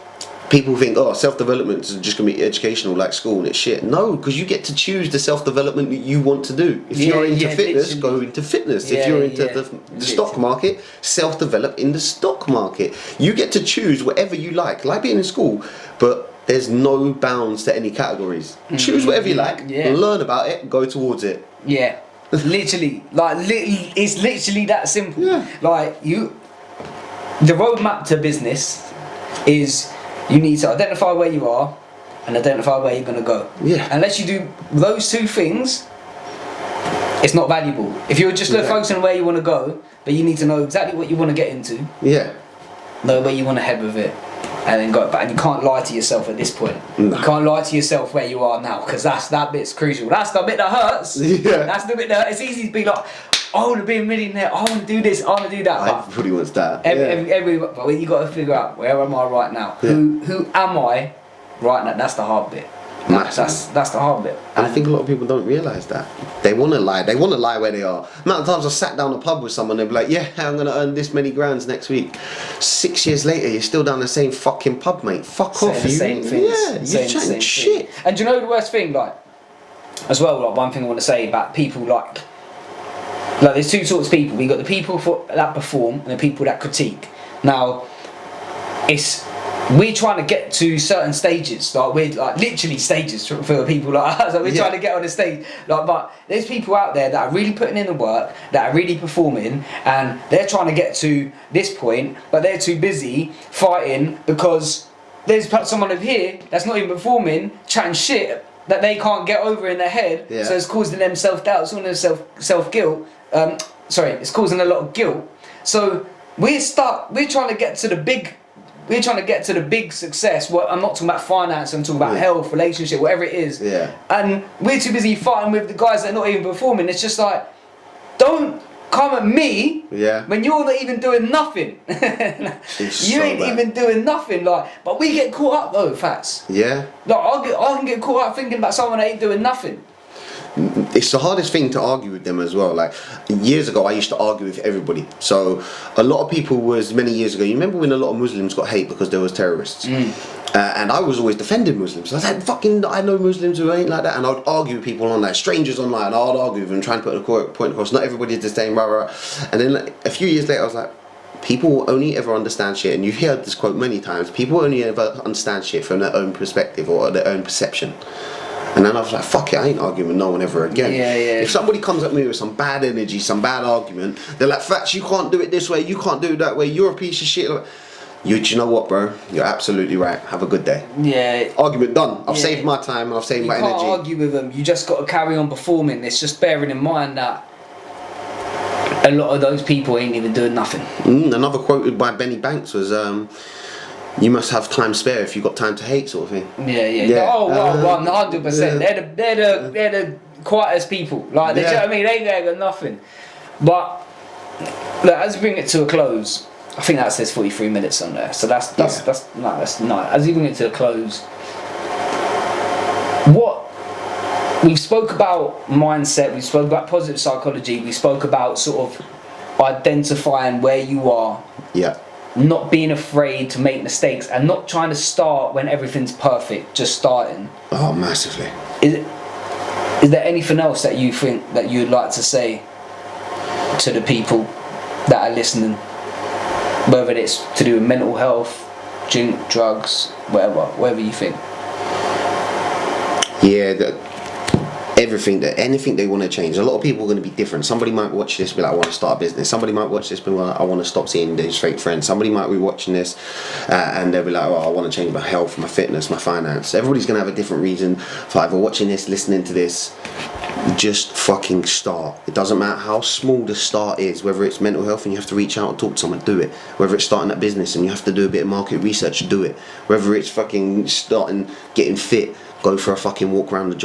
People think, oh, self-development is just going to be educational like school and it's shit. No, because you get to choose the self-development that you want to do. If you're into fitness, go into fitness. If you're into the stock market, self-develop in the stock market. You get to choose whatever you like being in school, but there's no bounds to any categories. Choose whatever you like, learn about it, go towards it. Yeah, literally, it's literally that simple. Yeah. Like the roadmap to business is you need to identify where you are and identify where you're going to go. Yeah. Unless you do those two things, it's not valuable. If you're just focusing on where you want to go, but you need to know exactly what you want to get into. Yeah. Know where you want to head with it. And then go back, and you can't lie to yourself at this point. No. You can't lie to yourself where you are now, because that bit's crucial. That's the bit that hurts. Yeah. That's the bit that it's easy to be like, I want to be a millionaire. I want to do this. I want to do that. Everybody wants that. But you got to figure out, where am I right now? Yeah. Who am I right now? That's the hard bit. That's the hard bit. And I think a lot of people don't realise that. They want to lie. They want to lie where they are. The amount of times I sat down a pub with someone, they'd be like, yeah, I'm going to earn this many grands next week. 6 years later, you're still down the same fucking pub, mate. Fuck off. Same things. Yeah, you're chatting shit. And do you know the worst thing, as well, one thing I want to say about people, there's two sorts of people. We've got the people that perform and the people that critique. Now, we're trying to get to certain stages, we're literally stages for people like us. We're trying to get on the stage, but there's people out there that are really putting in the work, that are really performing, and they're trying to get to this point, but they're too busy fighting because there's someone over here that's not even performing, chatting shit that they can't get over in their head. Yeah. So it's causing them self-doubt, it's causing them self-guilt. It's causing a lot of guilt. So we're trying to get to the big. We're trying to get to the big success. Well, I'm not talking about finance, I'm talking about health, relationship, whatever it is. Yeah. And we're too busy fighting with the guys that are not even performing. It's just like, don't come at me when you're not even doing nothing. You ain't even doing nothing. But we get caught up though, Fatz. Yeah. I can get caught up thinking about someone that ain't doing nothing. It's the hardest thing to argue with them as well. Years ago, I used to argue with everybody. So a lot of people many years ago. You remember when a lot of Muslims got hate because there was terrorists, and I was always defending Muslims. I was like, I know Muslims who ain't like that, and I'd argue with people online, strangers online. I'd argue with them, trying to put a point across. Not everybody is the same, rah. And then a few years later, I was like, people will only ever understand shit, and you've heard this quote many times. People only ever understand shit from their own perspective or their own perception. And then I was like, fuck it, I ain't arguing with no one ever again. If somebody comes at me with some bad energy, some bad argument, they're like, Fatz, you can't do it this way, you can't do it that way, you're a piece of shit. Do you know what, bro? You're absolutely right. Have a good day. Yeah. Argument done. I've saved my time and I've saved my energy. You can't argue with them. You just got to carry on performing. It's just bearing in mind that a lot of those people ain't even doing nothing. Another quoted by Benny Banks was, you must have time spare if you've got time to hate, sort of thing. Yeah. Oh, well, 100%. They're the quietest people. Do you know what I mean? They ain't there got nothing. But look, as we bring it to a close, I think that says 43 minutes on there. So that's nice. As we bring it to a close, we've spoke about mindset, we spoke about positive psychology, we spoke about sort of identifying where you are. Yeah. Not being afraid to make mistakes and not trying to start when everything's perfect, just starting. Oh, massively. Is there anything else that you think that you'd like to say to the people that are listening? Whether it's to do with mental health, drink, drugs, whatever you think. Yeah, anything they want to change. A lot of people are going to be different. Somebody might watch this and be like, I want to start a business. Somebody might watch this and be like, I want to stop seeing these fake friends. Somebody might be watching this and they'll be like, I want to change my health, my fitness, my finance. Everybody's going to have a different reason for either watching this, listening to this. Just fucking start. It doesn't matter how small the start is, whether it's mental health and you have to reach out and talk to someone, do it. Whether it's starting that business and you have to do a bit of market research, do it. Whether it's fucking getting fit, go for a fucking walk around the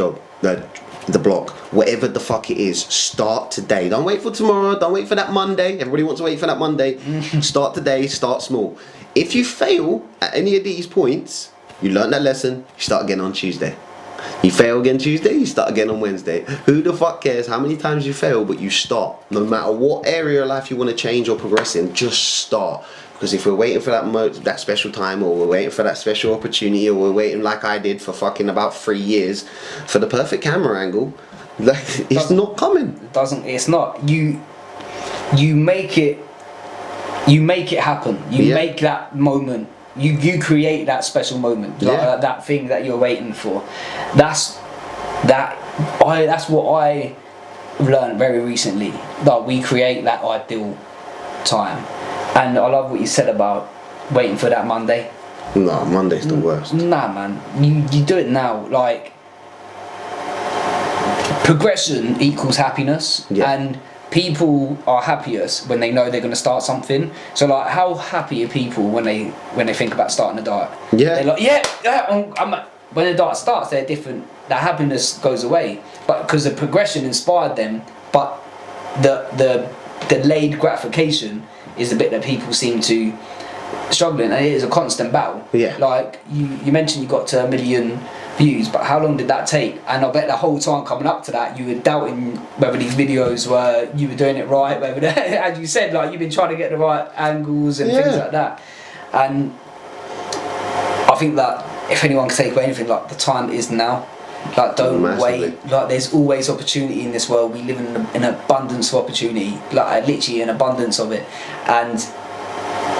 block. Whatever the fuck it is, start today. Don't wait for tomorrow, don't wait for that Monday. Everybody wants to wait for that Monday. Start today, start small. If you fail at any of these points, you learn that lesson, you start again on Tuesday. You fail again Tuesday, you start again on Wednesday. Who the fuck cares how many times you fail, but you start. No matter what area of life you want to change or progress in, just start. Because if we're waiting for that special time, or we're waiting for that special opportunity, or we're waiting like I did for fucking about 3 years for the perfect camera angle, like, it's not coming. It doesn't. It's not. You make it happen. You make that moment. You create that special moment, like that thing that you're waiting for. That's what I learned very recently. That we create that ideal time. And I love what you said about waiting for that Monday. No, Monday's the worst. Nah, man. You do it now. Like, progression equals happiness, and people are happiest when they know they're going to start something. So, like, how happy are people when they think about starting a diet? Yeah. They're like, when the diet starts, they're different. That happiness goes away, but because the progression inspired them. But the delayed gratification is the bit that people seem to struggle in, and it is a constant battle. Yeah. Like you mentioned, you got to 1 million views, but how long did that take? And I bet the whole time coming up to that, you were doubting whether these videos were, you were doing it right, whether as you said, like, you've been trying to get the right angles and things like that. And I think that if anyone can take away anything, like, the time is now. Like, don't wait. Like, there's always opportunity in this world. We live in an abundance of opportunity, like, literally an abundance of it. And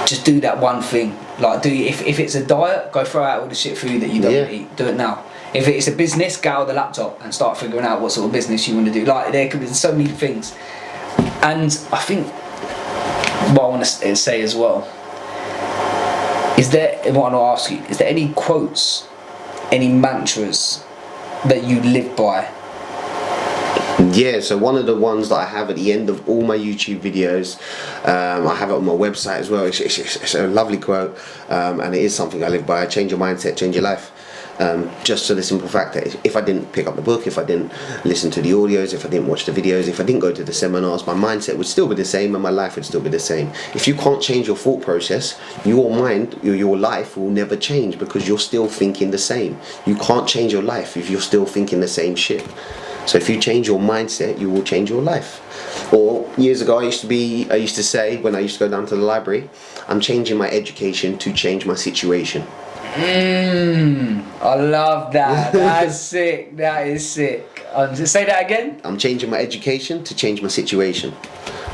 just do that one thing. Like, if it's a diet, go throw out all the shit food that you don't eat. Do it now. If it's a business, get out the laptop and start figuring out what sort of business you want to do. Like, there could be so many things. And I think what I want to say as well is there. What I want to ask you, is there any quotes, any mantras that you live by? Yeah, so one of the ones that I have at the end of all my YouTube videos, I have it on my website as well. It's a lovely quote, and it is something I live by. Change your mindset, change your life. Just for the simple fact that if I didn't pick up the book, if I didn't listen to the audios, if I didn't watch the videos, if I didn't go to the seminars, my mindset would still be the same and my life would still be the same. If you can't change your thought process, your mind, your life will never change, because you're still thinking the same. You can't change your life if you're still thinking the same shit. So if you change your mindset, you will change your life. Or years ago, I used to say, when I used to go down to the library, I'm changing my education to change my situation. I love that. That's sick. That is sick. Say that again. I'm changing my education to change my situation.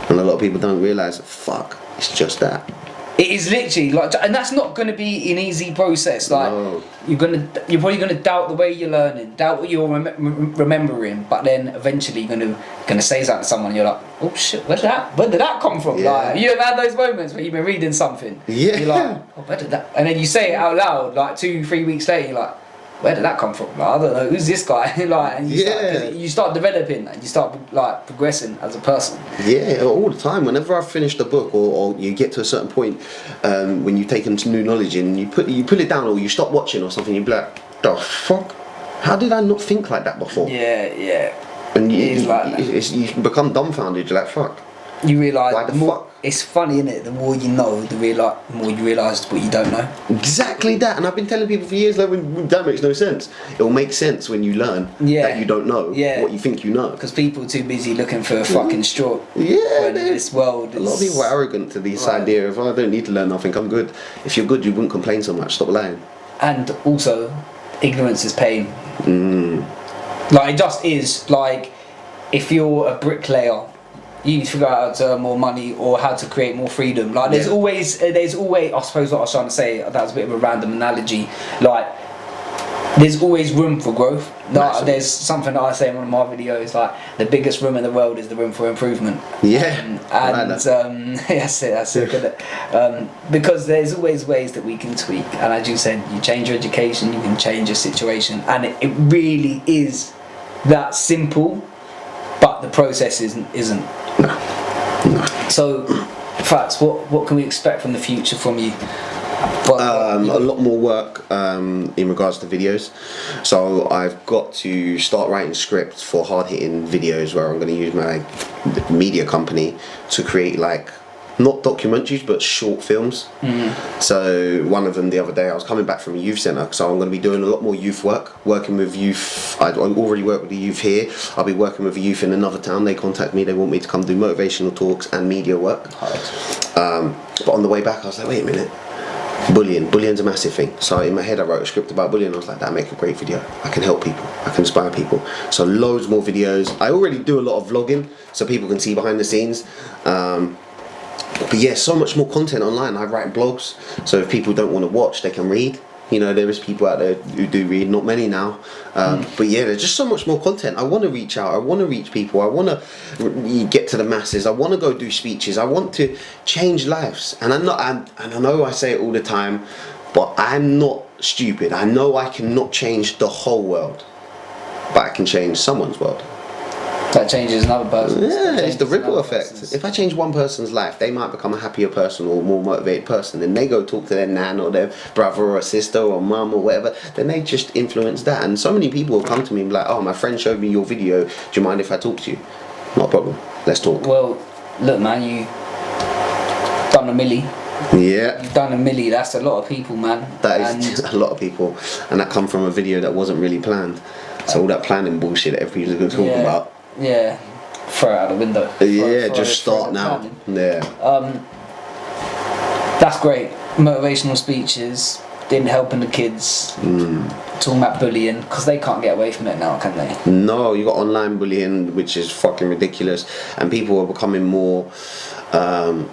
And a lot of people don't realise, fuck, it's just that. It is literally like, and that's not going to be an easy process. Like, no. You're probably going to doubt the way you're learning, doubt what you're remembering, but then eventually you're going to say something to someone, and you're like, oh shit, where did that come from? Yeah. Like, you ever had those moments where you've been reading something? Yeah. You're like, oh, where did that? And then you say it out loud, like 2-3 weeks later, you're like, where did that come from? Like, I don't know, who's this guy? Like, and you start developing and you start like progressing as a person. Yeah, all the time. Whenever I've finished a book, or you get to a certain point, when you take into new knowledge and you put it down, or you stop watching or something, you be like, the fuck? How did I not think like that before? Yeah. And you become dumbfounded. You're like, fuck. You realise it's funny, isn't it? The more you know, the more you realise what you don't know. Exactly that. And I've been telling people for years, like, that makes no sense. It will make sense when you learn that you don't know what you think you know. Because people are too busy looking for a fucking straw. Yeah, when this world. A lot of people are arrogant to this idea of, I don't need to learn nothing, I'm good. If you're good, you wouldn't complain so much. Stop lying. And also, ignorance is pain. Like, it just is. Like, if you're a bricklayer, you need to figure out how to earn more money or how to create more freedom. Like, there's always, I suppose what I was trying to say, that was a bit of a random analogy. Like, there's always room for growth. Like, there's something that I say in one of my videos, like, the biggest room in the world is the room for improvement. Yeah. That's it. Because there's always ways that we can tweak. And as you said, you change your education, you can change your situation. And it really is that simple, but the process isn't. No. So, Fatz, what can we expect from the future from you? A lot more work in regards to videos. So I've got to start writing scripts for hard-hitting videos where I'm going to use my media company to create, like, not documentaries but short films. So one of them the other day, I was coming back from a youth centre, so I'm going to be doing a lot more youth work, working with youth. I already work with the youth here. I'll be working with a youth in another town. They contact me, they want me to come do motivational talks and media work. But on the way back I was like, wait a minute, bullying's a massive thing. So in my head I wrote a script about bullying. I was like, that'll make a great video. I can help people, I can inspire people. So loads more videos. I already do a lot of vlogging so people can see behind the scenes. But yeah, so much more content online. I write blogs, so if people don't want to watch, they can read. You know, there is people out there who do read, not many now. But yeah, there's just so much more content. I want to reach out, I want to reach people, I want to get to the masses, I want to go do speeches, I want to change lives. And and I know I say it all the time, but I'm not stupid. I know I cannot change the whole world, but I can change someone's world. That changes another person. Yeah, it's the ripple effect. If I change one person's life, they might become a happier person or a more motivated person. Then they go talk to their nan or their brother or sister or mum or whatever. Then they just influence that. And so many people will come to me and be like, oh, my friend showed me your video. Do you mind if I talk to you? Not a problem. Let's talk. Well, look, man, you done a milli. Yeah. You've done a milli. That's a lot of people, man. That is a lot of people. And that come from a video that wasn't really planned. So all that planning bullshit that everybody's going to talk about. Yeah, throw it out the window. Just start now. Yeah. That's great. Motivational speeches, then helping the kids, talking about bullying, because they can't get away from it now, can they? No, you got online bullying, which is fucking ridiculous, and people are becoming more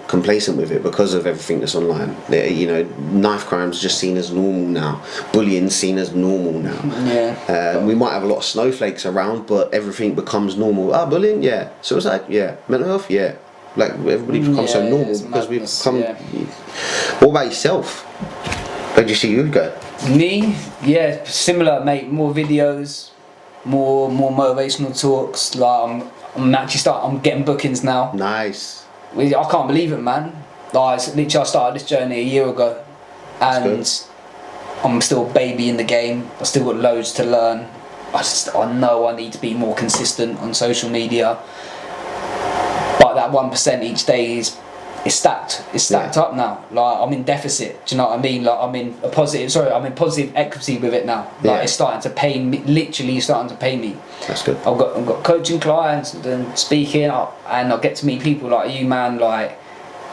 complacent with it because of everything that's online. You know, knife crime's just seen as normal now. Bullying's seen as normal now. Yeah. We might have a lot of snowflakes around, but everything becomes normal. Bullying, yeah. Suicide, yeah. Mental health, yeah. Like everybody becomes so normal because we've become. Yeah. What about yourself? Where do you see you go? Me, yeah, similar, mate. More videos, more motivational talks. Like I'm getting bookings now. Nice. I can't believe it, man. Like, literally, I started this journey a year ago, and I'm still a baby in the game. I still got loads to learn. I know I need to be more consistent on social media. But that 1% each day is stacked. It's stacked up now. Like, I'm in deficit. Do you know what I mean? Like, I'm in positive equity with it now. Like, it's starting to pay me. Literally, starting to pay me. That's good. I've got coaching clients and speaking, and I get to meet people like you, man. Like,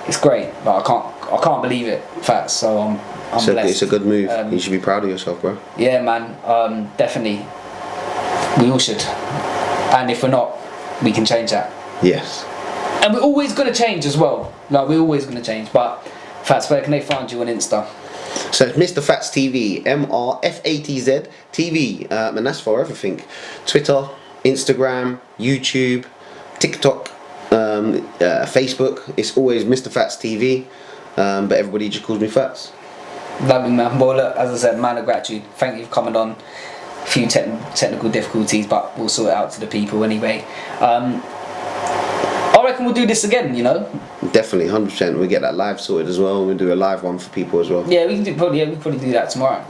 it's great. Like, I can't believe it. Fatz. So I'm blessed. It's a good move. You should be proud of yourself, bro. Yeah, man. Definitely. We all should. And if we're not, we can change that. Yes. And we're always going to change as well. Like, we're always going to change. But Fatz, where can they find you on Insta? So it's Mr. Fatz TV, MRFATZ TV, and that's for everything. Twitter, Instagram, YouTube, TikTok, Facebook. It's always Mr. Fatz TV, but everybody just calls me Fatz. Lovely, man. Well, look, as I said, man of gratitude. Thank you for coming on. A few technical difficulties, but we'll sort it out to the people anyway. I reckon we'll do this again, you know. Definitely, 100%. We'll get that live sorted as well. We'll do a live one for people as well. Yeah, we can do we'll probably do that tomorrow.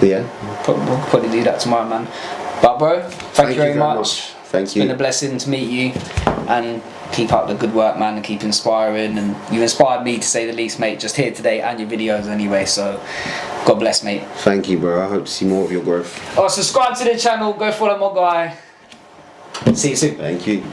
Yeah. We'll probably do that tomorrow, man. But bro, thank you very much. Thank you. It's been a blessing to meet you, and keep up the good work, man, and keep inspiring. And you inspired me, to say the least, mate, just here today, and your videos anyway. So God bless, mate. Thank you, bro. I hope to see more of your growth. Oh, subscribe to the channel. Go follow my guy. See you soon. Thank you.